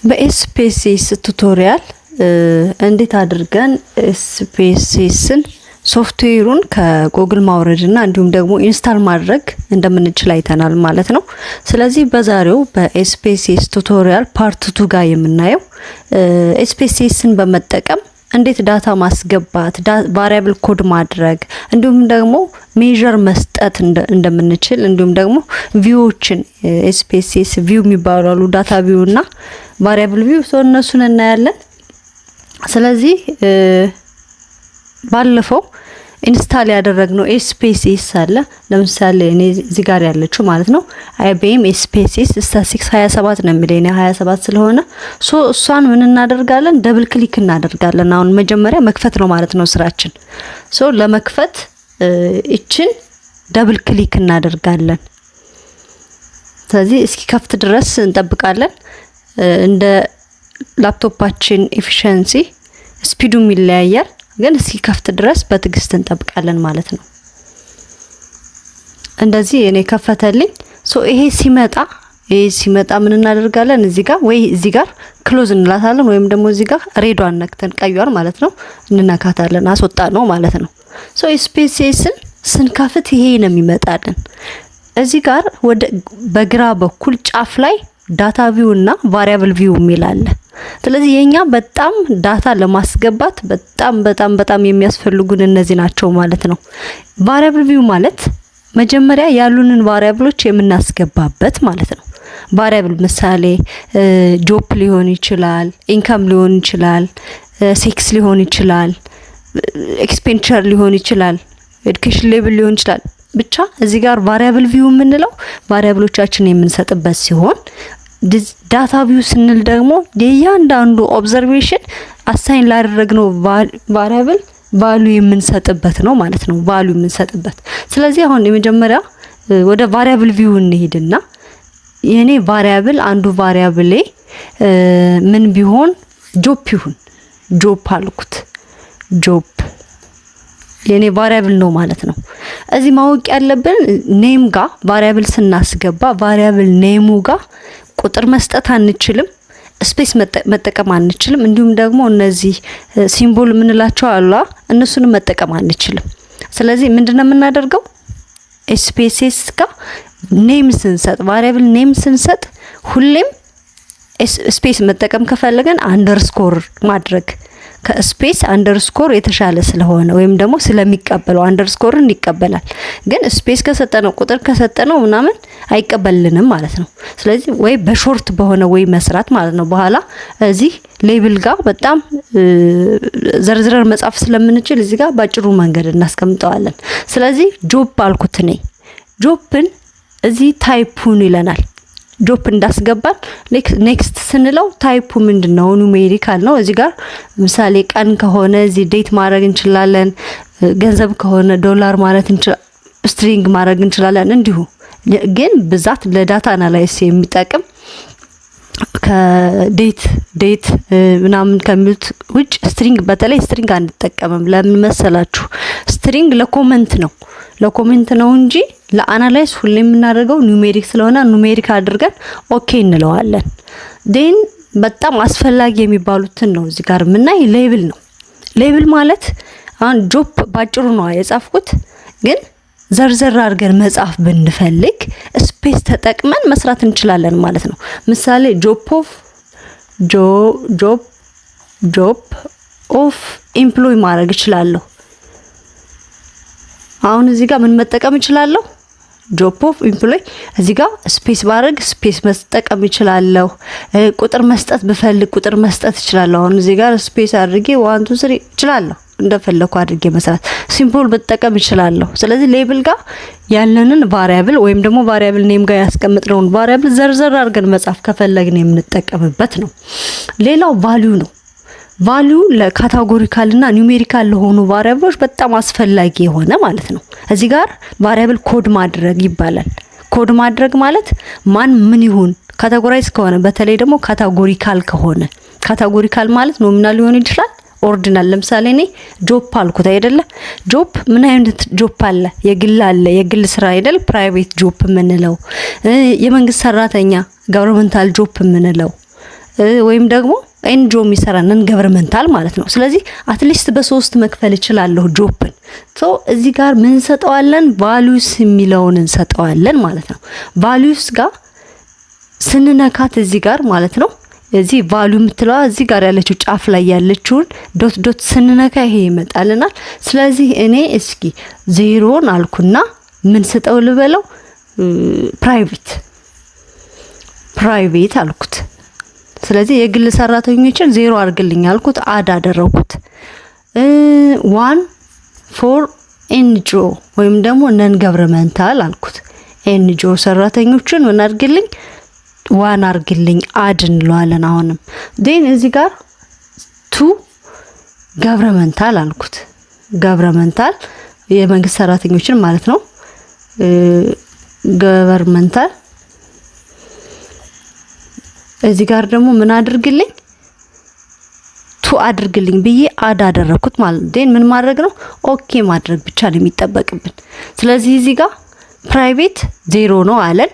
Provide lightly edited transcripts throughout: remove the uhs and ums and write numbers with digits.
በኤስፔሲስ ቱቶሪያል እንዴት አድርገን ኤስፔሲስን ሶፍትዌሩን ከጉግል ማውረድና እንዲሁም ደግሞ ኢንስታል ማድረግ እንደምንችል አይተናል ማለት ነው። ስለዚህ በዛሬው በኤስፔሲስ ቱቶሪያል ፓርት 2 ጋር የምናየው ኤስፔሲስን በመጠቀም እንዴት ዳታ ማስገባት ቫሪያብል ኮድ ማድረግ እንዲሁም ደግሞ ሜዠር መስጠት እንደምንችል እንዲሁም ደግሞ ቪውዎችን ኤስፔሲስ ቪው የሚባሉ ዳታ ቪው እና ቫሪያብል ቪው እነሱን እናያለን። ስለዚህ ባለፈው ኢንስታል ያደረግነው ኤስፔሲስ አለ። ለምሳሌ እኔ እዚህ ጋር ያለችው ማለት ነው አይቢኤም ኤስፔሲስ ስታቲስቲክስ 27 ነው የሚለኝ 27 ስለሆነ እሷን ምን እናደርጋለን? ደብል ክሊክ እናደርጋለን። አሁን መጀመሪያ መክፈት ነው ማለት ነው ስራችን። ለመክፈት እቺን ደብል ክሊክ እናደርጋለን። ስለዚህ እስኪ ከፍት ድረስ እንጠብቃለን። እንደ ላፕቶፓችን ኤፊሺየንሲ ስፒዱም ይለያያል፣ ግን እስኪ ከፍት ድረስ በትግስት እንጠብቃለን ማለት ነው። እንደዚህ እኔ ከፈተልኝ። ይሄ ሲመጣ ምን እናደርጋለን? እዚህ ጋር ክሎዝ እንላታለን ወይም ደግሞ እዚህ ጋር ሬዷን ነክተን ቀዩን ማለት ነው እንነካታለን። አስወጣ ነው ማለት ነው። ኤስፔሲስን ስንከፍት ይሄ ነው የሚመጣልን። እዚህ ጋር ወደ በግራ በኩል ጫፍ ላይ ዳታ ቪው እና ቫሪያብል ቪው የሚላል። ስለዚህ የኛ በጣም ዳታ ለማስገባት በጣም የሚያስፈልጉን እነዚህ ናቸው ማለት ነው። ቫሪያብል ቪው ማለት መጀመሪያ ያሉንን ቫሪያብሎች የምናስገባበት ማለት ነው። ቫሪያብል ምሳሌ ጆብ ሊሆን ይችላል፣ ኢንካም ሊሆን ይችላል፣ ሴክስ ሊሆን ይችላል፣ ኤክስፔንዲቸር ሊሆን ይችላል፣ ኤዱኬሽን ሌቭል ሊሆን ይችላል። ብቻ እዚህ ጋር ቫሪያብል ቪው የምንለው ቫሪያብሎቻችን የምንሰጥበት ሲሆን ዳታ ቪው ስንል ደግሞ የእያንዳንዱ ኦብዘርቬሽን አሳይን ላደረግነው ቫሪያብል ቫልዩ የምንሰጥበት ነው ማለት ነው። ቫልዩ የምንሰጥበት። ስለዚህ አሁን የመጀመሪያ ወደ ቫሪያብል ቪው እንሄድና የኔ ቫሪያብል አንዱ ቫሪያብሌ ምን ቢሆን ጆብ ይሁን ጆብ አልኩት። ጆብ የኔ ቫሪያብል ነው ማለት ነው። እዚህ ማወቅ ያለብን ኔም ጋር ቫሪያብል ስናስገባ ቫሪያብል ኔሙ ጋር ቁጥር መስጠት አንችልም፣ ስፔስ መጠቀም አንችልም። እንዲሁም ደግሞ እነዚህ ሲምቦል ምንላቸው አላ እነሱንም መጠቀም አንችልም። ስለዚህ ምንድነው የምናደርገው? ኤስፔሲስ ጋር ኔም ስንሰጥ ቫሪያብል ኔም ስንሰጥ ሁሌም ስፔስ መጠቀም ከፈለገን አንደርስኮር ማድረግ ከስፔስ አንደርስኮር የተሻለ ስለሆነ ወይም ደግሞ ስለሚቀበለው አንደርስኮርን ይቀበላል። ግን ስፔስ ከሰጠነው ቁጥር ከሰጠነው ምናምን አይቀበልንም ማለት ነው። ስለዚህ ወይ በሾርት በሆነ ወይ መስራት ማለት ነው። በኋላ እዚህ ሌብል ጋር በጣም ዘርዝረን መጻፍ ስለምንችል እዚህ ጋር ባጭሩ መንገድ እናስቀምጠዋለን። ስለዚህ ጆብ አልኩት ነኝ። ጆብን እዚህ ታይፑን ይለናል። ጆብ እንዳስገባን ኔክስት ስንለው ታይፑ ምንድነው? ኑሜሪካል ነው። እዚህ ጋር ምሳሌ ቀን ከሆነ እዚህ ዴት ማድረግ እንችላለን። ገንዘብ ከሆነ ዶላር ማለት እንችላለን። ስትሪንግ ማድረግ እንችላለን። እንዲሁ ግን ብዛት ለዳታ አናላይሲስ የሚጠቅም ከዴት ምናምን ከሚሉት ውጭ ስትሪንግ በተለይ ስትሪንግ አንጠቀምም። ለምን መሰላችሁ? ስትሪንግ ለኮመንት ነው እንጂ ለአናላይዝ ሁሌ የምናደርገው ኑሜሪክ ስለሆነ ኑሜሪክ አድርገን ኦኬ እንለዋለን። ዴን በጣም አስፈላጊ የሚባሉትን ነው እዚህ ጋር ምናይ ሌብል ነው። ሌብል ማለት አሁን ጆብ ባጭሩ ነው የጻፍኩት፣ ግን ዘርዘር አድርገን መጻፍ ብንፈልግ ስፔስ ተጠቅመን መስራት እንችላለን ማለት ነው። ምሳሌ ጆብ ኦፍ ኤምፕሎይ ማድረግ እችላለሁ። አሁን እዚህ ጋር ምን መጠቀም እችላለሁ? ጆብ ኦፍ ኤምፕሎይ እዚህ ጋር ስፔስ ባረግ ስፔስ መጠቀም እችላለሁ። ቁጥር መስጠት ብፈልግ ቁጥር መስጠት እችላለሁ። አሁን እዚህ ጋር ስፔስ አድርጌ 1 2 3 እችላለሁ። እንደፈለኩ አድርጌ መስራት ሲምቦል መጠቀም እችላለሁ። ስለዚህ ሌብል ጋር ያለንን ቫሪያብል ወይም ደግሞ ቫሪያብል ኔም ጋር ያስቀምጥነውን ቫሪያብል ዘርዘር አድርገን መጻፍ ከፈለግን የምንጠቀምበት ነው። ሌላው ቫልዩ ነው። ቫልዩ ለካታጎሪካል እና ኒውሜሪካል ለሆኑ ቫሪያብሎች በጣም አስፈላጊ የሆነ ማለት ነው። እዚህ ጋር ቫሪያብል ኮድ ማድረግ ይባላል። ኮድ ማድረግ ማለት ማን ምን ይሁን ካታጎራይዝ ከሆነ በተለይ ደግሞ ካታጎሪካል ከሆነ ካታጎሪካል ማለት ኖሚናል ሊሆን ይችላል፣ ኦርዲናል። ለምሳሌ እኔ ጆብ አልኩት አይደለ? ጆብ ምን አይነት ጆብ አለ? የግል ስራ አይደል? ፕራይቬት ጆብ ምንለው፣ የመንግስት ሰራተኛ ገቨርንመንታል ጆብ ምንለው፣ ወይም ደግሞ ኤንጂኦ የሚሰራንን ገቨርንመንታል ማለት ነው። ስለዚህ አትሊስት በሶስት መክፈል እችላለሁ ጆብን። ሶ እዚህ ጋር ምን እንሰጠዋለን? ቫልዩስ የሚለውን እንሰጠዋለን ማለት ነው። ቫልዩስ ጋር ስንነካት እዚህ ጋር ማለት ነው እዚህ ቫልዩ የምትለዋ እዚህ ጋር ያለችው ጫፍ ላይ ያለችውን ዶት ዶት ስንነካ ይሄ ይመጣልናል። ስለዚህ እኔ እስኪ ዜሮን አልኩና ምን ስጠው ልበለው? ፕራይቬት አልኩት። ስለዚህ የግል ሰራተኞችን ዜሮ አድርግልኝ አልኩት፣ አድ አደረኩት። 1 ፎር ኤንጂኦ ወይም ደግሞ ነን ገቨርንመንታል አልኩት። ኤንጂኦ ሰራተኞችን ምን አድርግልኝ? 1 አድርግልኝ፣ አድ እንለዋለን። አሁንም ዴን እዚህ ጋር 2 ገቨርንመንታል አልኩት። ገቨርንመንታል የመንግስት ሰራተኞችን ማለት ነው። ገቨርንመንታል እዚህ ጋር ደግሞ ምን አድርግልኝ? 2 አድርግልኝ ብዬ አድ አደረኩት ማለት ነው። ዴን ምን ማድረግ ነው? ኦኬ ማድረግ ብቻ ነው የሚጠበቅብን። ስለዚህ እዚህ ጋር ፕራይቬት 0 ነው አለን።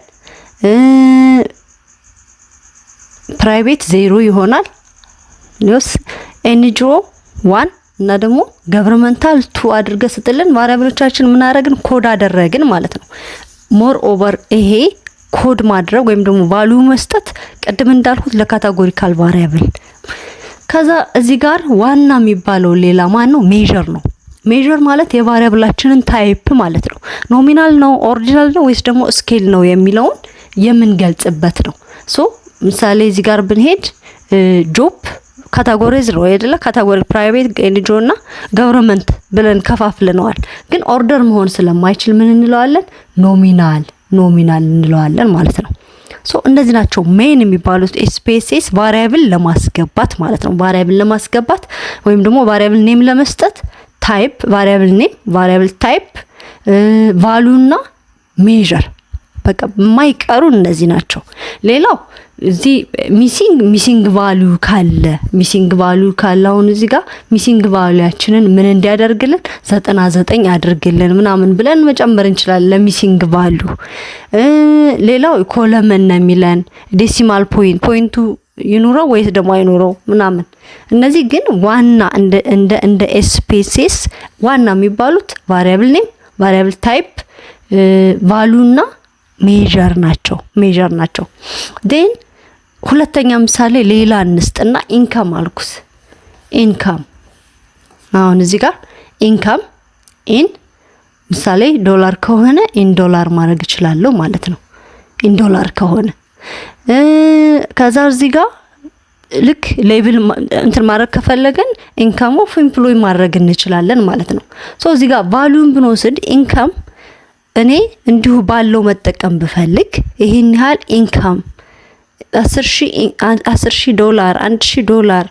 ፕራይቬት 0 ይሆናል። ኒውስ ኤንጂኦ 1 እና ደግሞ ገቨርንመንታል 2 አድርገ ስጥልን። ቫሪያብሎቻችን ምን አደረግን? ኮድ አደረግን ማለት ነው። ሞር ኦቨር ይሄ ኮድ ማድረግ ወይም ደግሞ ቫልዩ መስጠት ቅድም እንዳልኩት ለካታጎሪካል ቫሪያብል። ከዛ እዚህ ጋር ዋና የሚባለው ሌላ ማን ነው? ሜዠር ነው። ሜዠር ማለት የቫሪያብላችንን ታይፕ ማለት ነው። ኖሚናል ነው፣ ኦሪጂናል ነው ወይስ ደግሞ ስኬል ነው የሚለውን የምንገልጽበት ነው። ሶ ምሳሌ እዚህ ጋር ብንሄድ ጆብ ካታጎሪዝ ነው አይደለ? ካታጎሪ ፕራይቬት፣ ኤንጂኦ እና ገቨርንመንት ብለን ከፋፍለነዋል። ግን ኦርደር መሆን ስለማይችል ምን እንለዋለን? ኖሚናል እንለዋለን ማለት ነው። ሶ እንደዚህ ናቸው ሜን የሚባሉት ኤስፒኤስኤስ ቫሪያብል ለማስገባት ማለት ነው። ቫሪያብል ለማስገባት ወይም ደግሞ ቫሪያብል ኔም ለመስጠት ታይፕ፣ ቫሪያብል ኔም፣ ቫሪያብል ታይፕ፣ ቫልዩ እና ሜዠር በቃ የማይቀሩ እነዚህ ናቸው። ሌላው እዚህ ሚሲንግ ቫልዩ ካለ አሁን እዚህ ጋር ሚሲንግ ቫልዩያችንን ምን እንዲያደርግልን 99 አድርግልን ምናምን ብለን መጨመር እንችላለን ለሚሲንግ ቫልዩ። ሌላው ኮለመን ነው የሚለን ዴሲማል ፖይንቱ ይኑረው ወይስ ደግሞ አይኑረው ምናምን። እነዚህ ግን ዋና እንደ ኤስፒኤስኤስ ዋና የሚባሉት ቫሪያብል ኔም፣ ቫሪያብል ታይፕ፣ ቫልዩ እና ሜዠር ናቸው። ዴን ሁለተኛ ምሳሌ ሌላ እንስጥና ኢንካም አልኩት። ኢንካም አሁን እዚህ ጋር ኢንካም ኢን ምሳሌ ዶላር ከሆነ ኢን ዶላር ማድረግ እችላለሁ ማለት ነው። ኢን ዶላር ከሆነ ከዛ እዚህ ጋር ልክ ሌብል እንትን ማድረግ ከፈለገን ኢንካም ኦፍ ኤምፕሎይ ማድረግ እንችላለን ማለት ነው። ሶ እዚህ ጋር ቫልዩን ብንወስድ ኢንካም እኔ እንዲሁ ባለው መጠቀም ብፈልግ ይሄን ያህል ኢንካም 10,000 ዶላር፣ 1,000 ዶላር፣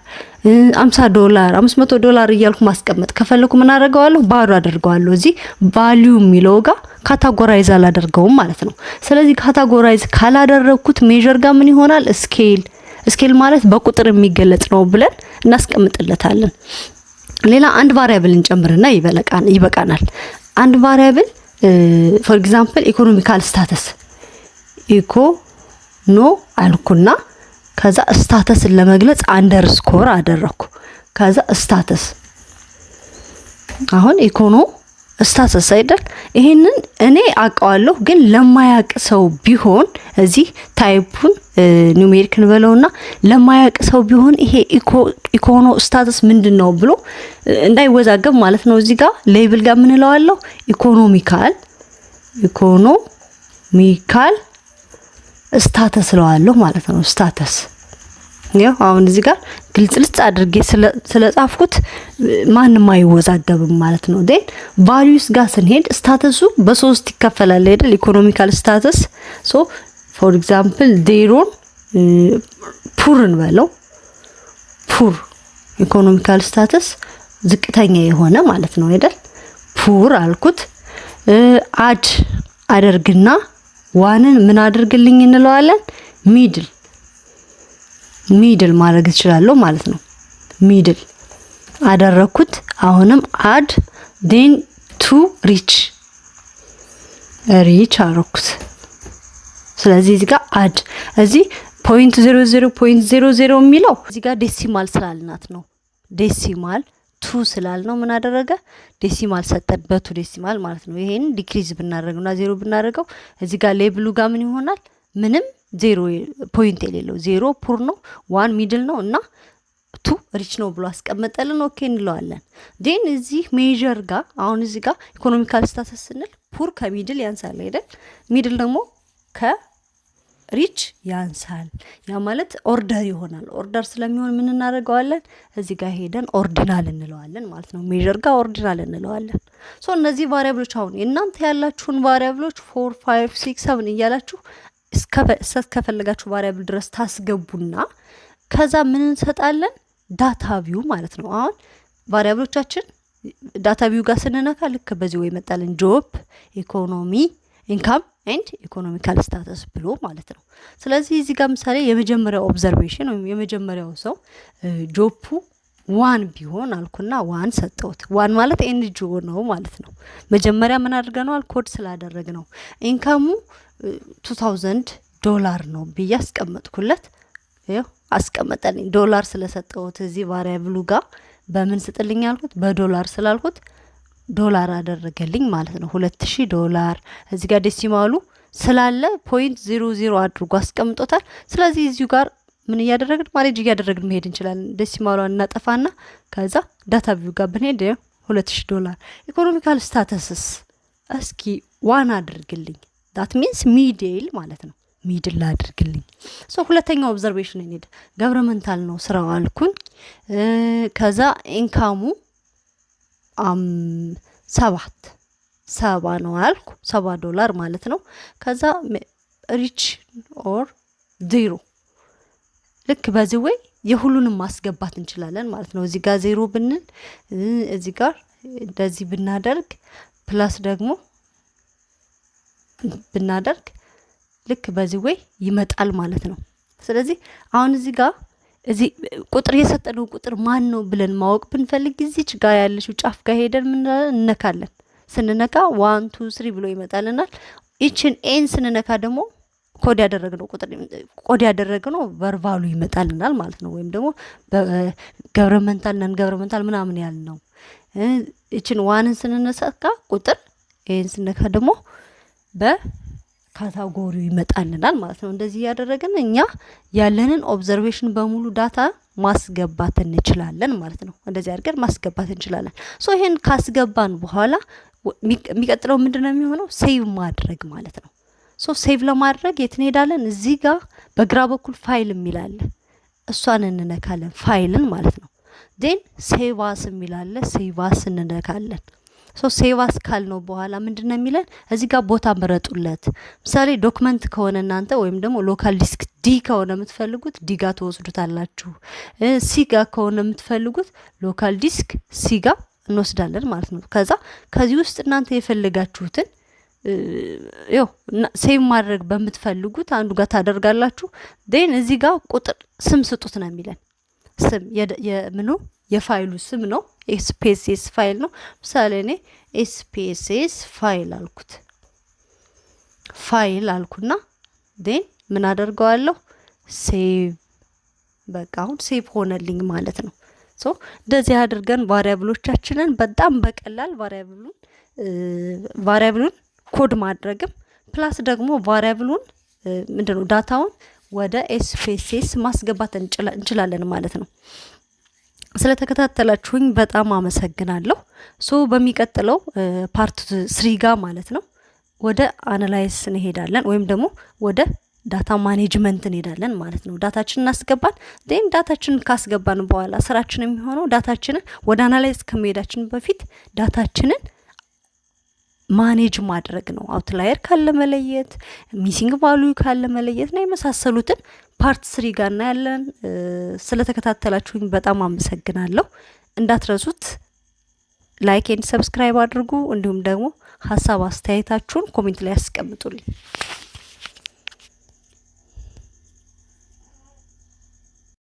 50 ዶላር፣ 500 ዶላር እያልኩ ማስቀመጥ ከፈለኩ ምን አደርገዋለሁ? ባዶ አደርገዋለሁ። እዚህ ቫልዩ የሚለው ጋር ካታጎራይዝ አላደርገውም ማለት ነው። ስለዚህ ካታጎራይዝ ካላደረኩት ሜዠር ጋር ምን ይሆናል? ስኬል ማለት በቁጥር የሚገለጽ ነው ብለን እናስቀምጥለታለን። ሌላ አንድ ቫሪያብል እንጨምርና ይበቃናል። አንድ ቫሪያብል ፎር ኤግዛምፕል ኢኮኖሚካል ስታተስ ኖ አልኩና ከዛ ስታተስን ለመግለጽ አንደርስኮር አደረኩ። ከዛ ስታተስ አሁን ኢኮኖ ስታተስ አይደል? ይሄንን እኔ አውቀዋለሁ፣ ግን ለማያቅ ሰው ቢሆን እዚህ ታይፑን ኒውሜሪክ እንበለውና ለማያቅ ሰው ቢሆን ይሄ ኢኮኖ ስታተስ ምንድነው ብሎ እንዳይወዛገብ ማለት ነው። እዚህ ጋር ሌብል ጋር ምን እለዋለሁ? ኢኮኖሚካል ስታተስ ለዋለሁ ማለት ነው። ስታተስ ያው አሁን እዚህ ጋር ግልጽልጽ አድርጌ ስለጻፍኩት ማንንም አይወዛገብም ማለት ነው። ዴን ቫልዩስ ጋር ስንሄድ ስታተሱ በሶስት ይከፈላል አይደል? ኢኮኖሚካል ስታተስ ሶ ፎር ኤግዛምፕል ዜሮን ፑር እንበለው። ፑር ኢኮኖሚካል ስታተስ ዝቅተኛ የሆነ ማለት ነው አይደል? ፑር አልኩት። አድ አደርግና ዋንን ምን አድርግልኝ እንለዋለን? ሚድል ማድረግ እችላለሁ ማለት ነው። ሚድል አደረኩት። አሁንም አድ ዴን ቱ ሪች አረኩት። ስለዚህ እዚህ ጋር አድ እዚህ .00.00 የሚለው እዚህ ጋር ዴሲማል ስላልናት ነው። ዴሲማል ቱ ስላልነው ምን አደረገ? ዴሲማል ሰጠን በቱ ዴሲማል ማለት ነው። ይሄን ዲክሪዝ ብናደርገውና 0 ብናደርገው እዚህ ጋር ሌብሉ ጋር ምን ይሆናል? ምንም 0 ፖይንት የሌለው 0 ፑር ነው፣ 1 ሚድል ነው እና 2 ሪች ነው ብሎ አስቀመጠልን። ኦኬ እንለዋለን። ዴን እዚህ ሜጀር ጋር አሁን እዚህ ጋር ኢኮኖሚካል ስታተስ ስንል ፑር ከሚድል ያንሳል አይደል? ሚድል ደግሞ ከሪች ያንሳል። ያ ማለት ኦርደር ይሆናል። ኦርደር ስለሚሆን ምን እናደርገዋለን? እዚህ ጋር ሄደን ኦርዲናል እንለዋለን ማለት ነው። ሜጀር ጋር ኦርዲናል እንለዋለን። ሶ እነዚህ ቫሪያብሎች አሁን እናንተ ያላችሁን ቫሪያብሎች 4 5 6 7 እያላችሁ እስከፈለጋችሁ ቫሪያብል ድረስ ታስገቡና ከዛ ምን እንሰጣለን? ዳታ ቪው ማለት ነው። አሁን ቫሪያብሎቻችን ዳታ ቪው ጋር ስንነካ ልክ በዚህ ወይ መጣልን ጆብ፣ ኢኮኖሚ፣ ኢንካም ኤንድ ኢኮኖሚካል ስታተስ ብሎ ማለት ነው። ስለዚህ እዚህ ጋር ምሳሌ የመጀመሪያው ኦብዘርቬሽን ወይም የመጀመሪያው ሰው ጆፑ 1 ቢሆን አልኩና 1 ሰጠውት። 1 ማለት ኤንጂኦ ነው ማለት ነው። መጀመሪያ ምን አድርገናል? ኮድ ስላደረግ ነው። ኢንካሙ $2000 ነው ብዬ አስቀመጥኩለት። ይኸው አስቀመጠልኝ። ዶላር ስለሰጠውት እዚህ ቫሪያብሉ ጋር በምን ስጥልኝ አልኩት? በዶላር ስላልኩት ዶላር አደረገልኝ ማለት ነው። $2000 እዚህ ጋር ዴሲማሉ ስላለ .00 አድርጎ አስቀምጦታል። ስለዚህ እዚሁ ጋር ምን እያደረግን ማኔጅ እያደረግን መሄድ እንችላለን። ዴሲማሏን እናጠፋና ከዛ ዳታ ቪው ጋር ብንሄድ $2000 ኢኮኖሚካል ስታተስስ እስኪ 1 አድርግልኝ። ዳት ሚንስ ሚድል ማለት ነው። ሚድል አድርግልኝ። ሶ ሁለተኛው ኦብዘርቬሽን እንሂድ። ገቨርንመንታል ነው ስራው አልኩኝ። ከዛ ኢንካሙ 7 ነው አልኩ። $7 ማለት ነው። ከዛ ሪች ኦር 0 ልክ በዚህ ወይ የሁሉንም ማስገባት እንችላለን ማለት ነው። እዚህ ጋር 0 ብንል እዚህ ጋር እንደዚህ ብናደርግ ፕላስ ደግሞ ብናደርግ ልክ በዚህ ወይ ይመጣል ማለት ነው። ስለዚህ አሁን እዚህ ጋር እዚህ ቁጥር የሰጠነው ቁጥር ማን ነው ብለን ማወቅ ብንፈልግ እዚች ጋር ያለችው ጫፍ ጋር ሄደን ምን እንነካለን? ስንነካ 1 2 3 ብሎ ይመጣልናል። እቺን ኤን ስንነካ ደግሞ ኮድ ያደረግነው ቁጥር ኮድ ያደረግነው ቨርባሉ ይመጣልናል ማለት ነው። ወይም ደግሞ በገቨርንመንታል ነን ገቨርንመንታል ምናምን ያልነው እቺን 1ን ስንነካ ቁጥር ኤን ስንነካ ደግሞ በካታጎሪው ይመጣልናል ማለት ነው። እንደዚህ ያደረግን እኛ ያለንን ኦብዘርቬሽን በሙሉ ዳታ ማስገባት እንችላለን ማለት ነው። እንደዚህ አድርገን ማስገባት እንችላለን። ሶ ይሄን ካስገባን በኋላ የሚቀጥለው ምንድነው የሚሆነው? ሴቭ ማድረግ ማለት ነው። ሶ ሴቭ ለማድረግ የት እንሄዳለን? እዚህ ጋር በግራ በኩል ፋይል የሚላለ እሷን እንነካለን፣ ፋይልን ማለት ነው። ዴን ሴቭ አስ የሚላለ ሴቭ አስ እንነካለን። ሶ ሴቭ አስ ካልነው በኋላ ምንድነው የሚለን? እዚህ ጋር ቦታ መረጡለት። ምሳሌ ዶክመንት ከሆነ እናንተ ወይም ደግሞ ሎካል ዲስክ ዲ ከሆነ የምትፈልጉት ዲ ጋር ተወስዱታላችሁ። ሲ ጋር ከሆነ የምትፈልጉት ሎካል ዲስክ ሲ ጋር እንወስዳለን ማለት ነው። ከዛ ከዚህ ውስጥ እናንተ የፈለጋችሁትን ሴቭ ማድረግ በምትፈልጉት አንዱ ጋር ታደርጋላችሁ። ዴን እዚህ ጋር ቁጥር ስም ስጡት ነው የሚለን። ስም የምኑ የፋይሉ ስም ነው። ኤስፒኤስኤስ ፋይል ነው። ምሳሌ እኔ ኤስፒኤስኤስ ፋይል አልኩት። ፋይል አልኩና ዴን ምን አደርገዋለሁ? ሴቭ። በቃ አሁን ሴቭ ሆነልኝ ማለት ነው። ሶ እንደዚህ አድርገን ቫሪያብሎቻችንን በጣም በቀላል ቫሪያብሉን ኮድ ማድረግም ፕላስ ደግሞ ቫሪያብሉን ምንድነው ዳታውን ወደ ኤስፒኤስኤስ ማስገባት እንችላለን ማለት ነው። ስለተከታተላችሁኝ በጣም አመሰግናለሁ። ሶ በሚቀጥለው ፓርት 3 ጋር ማለት ነው ወደ አናላይዝ እንሄዳለን ወይም ደግሞ ወደ ዳታ ማኔጅመንት እንሄዳለን ማለት ነው። ዳታችንን እናስገባን። ዴን ዳታችንን ካስገባን በኋላ ስራችን የሚሆነው ዳታችንን ወደ አናላይዝ ከመሄዳችን በፊት ዳታችንን ማኔጅ ማድረግ ነው። አውትላየር ካለ መለየት፣ ሚሲንግ ቫልዩ ካለ መለየት ነው የመሳሰሉትን ፓርት 3 ጋር እናያለን። ስለተከታተላችሁኝ በጣም አመሰግናለሁ። እንዳትረሱት ላይክ ኤንድ ሰብስክራይብ አድርጉ። እንዲሁም ደግሞ ሀሳብ አስተያየታችሁን ኮሜንት ላይ ያስቀምጡልኝ።